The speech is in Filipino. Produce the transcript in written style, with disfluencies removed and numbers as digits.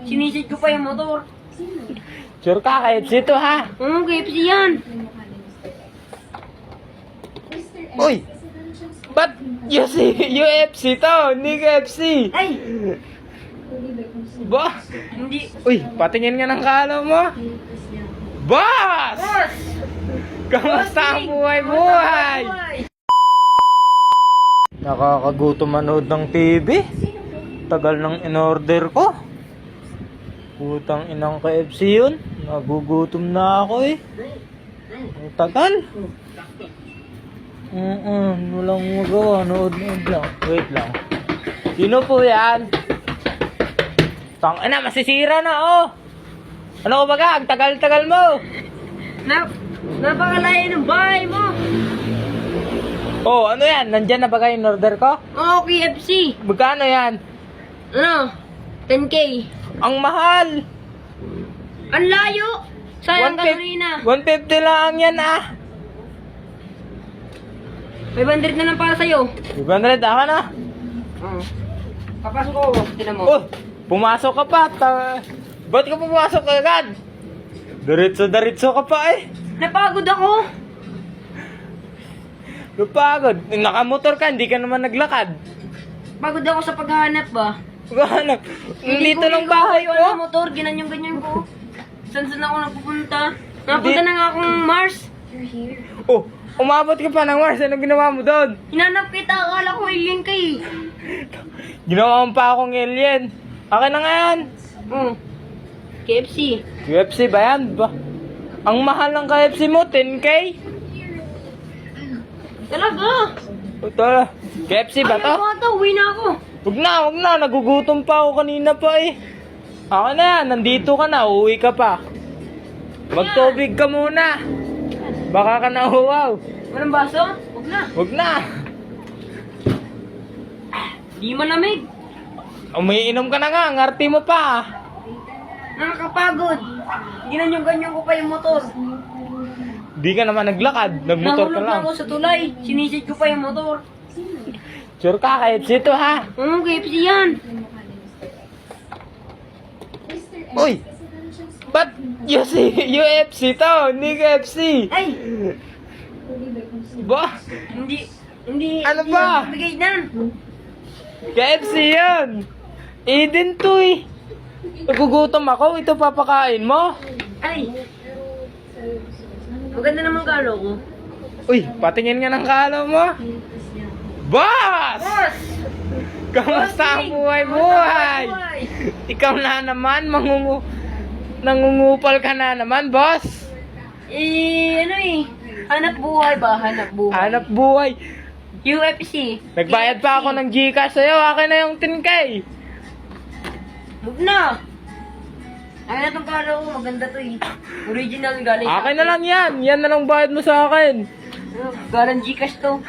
Sinisid ko pa yung motor. Sure ka, KFC to ha? Oo, KFC yan. Uy! Ba't UFC to? Hindi KFC! Ay! Ba? Hindi. Uy, patingin nga ng kalo mo. Boss! Boss! Kamusta ang buhay-buhay? Nakakagutom manood ng TV. Tagal ng in-order ko. Putang inang KFC yun. Nagugutom na ako eh. Ang tagal. Walang magawa. Nood lang. Wait lang. Sino po yan? Tangina, masisira na oh. Ano ko baga? Ang tagal-tagal mo. Napakalayo ng bahay mo. Oh, ano yan? Nandyan na ba kayo in order ko? Oo, KFC. Magkano yan? Ano? 10K. Ang mahal! Ang layo. Sayang ka na. 150 lang yan ah! 500 na lang para sa'yo. 500, ako na! Oo. Papasok ko. Tinan mo. Oh! Pumasok ka pa! Ba't ka pumasok agad? Diretso ka pa eh! Napagod ako. Napagod! Nakamotor ka, hindi ka naman naglakad. Pagod ako sa paghahanap ba? Hanap! Dito lang bahay ko. ko! Motor, ganyan ko. Saan ako napupunta? Napunta na nga akong Mars. Oh! Umabot ka pa ng Mars, ano ginawa mo doon? Hinanap kita, akala ko alien ka eh. Ginawa mo pa akong alien. Akin na nga yan. KFC. UFC ba yan? Ang mahal ng KFC mo, 10K? Talaga? Ito, KFC ba to? Ayaw ko ata, uwi na ako. Huwag na, nagugutom pa ako kanina pa eh. Akin na yan, nandito ka na, uuwi ka pa. Magtubig ka muna. Baka ka na uwaw. Walang baso? Huwag na. Di malamig. Umiinom ka na nga, ang arti mo pa. Nakakapagod. Ganyan ko pa yung motor. Di ka naman naglakad, nagmotor ka Nahulog na lang. ako sa tulay. Sinisid ko pa yung motor. Sure ka, KFC to ha? Oo, KFC yan. Uy! Ba't UFC to? Hindi KFC! Ay! Ba? Hindi. Ano ba? Bigay na. KFC yan! Eden to eh! Nagugutom ako, ito papakain mo? Ay! Maganda naman kalo ko. Uy, patingin nga ng kalo mo. Boss! Boss! Kamusta ang buhay-buhay? Ikaw na naman, nangungupal ka na naman, boss. Hanap buhay ba? Hanap buhay. Hanap buhay. UFC. Nagbayad pa ako ng Gcash sa'yo, akin na yung 10K. Huwag na! Akin na itong kalo ko, maganda to eh. Original galing sa Akin na lang yan, yan na lang bayad mo sa akin. Galing Gcash to.